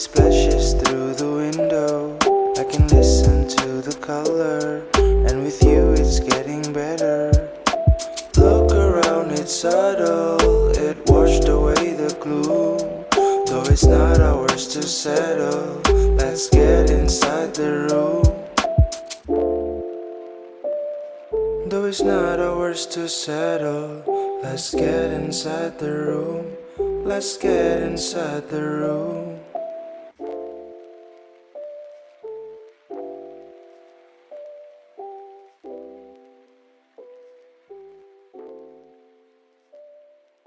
splashes through the window. I can listen to the color, and with you it's getting better. Look around, it's subtle, it washed away the gloom. Though it's not ours to settle, let's get inside the room. Though it's not ours to settle, let's get inside the room. Let's get inside the room.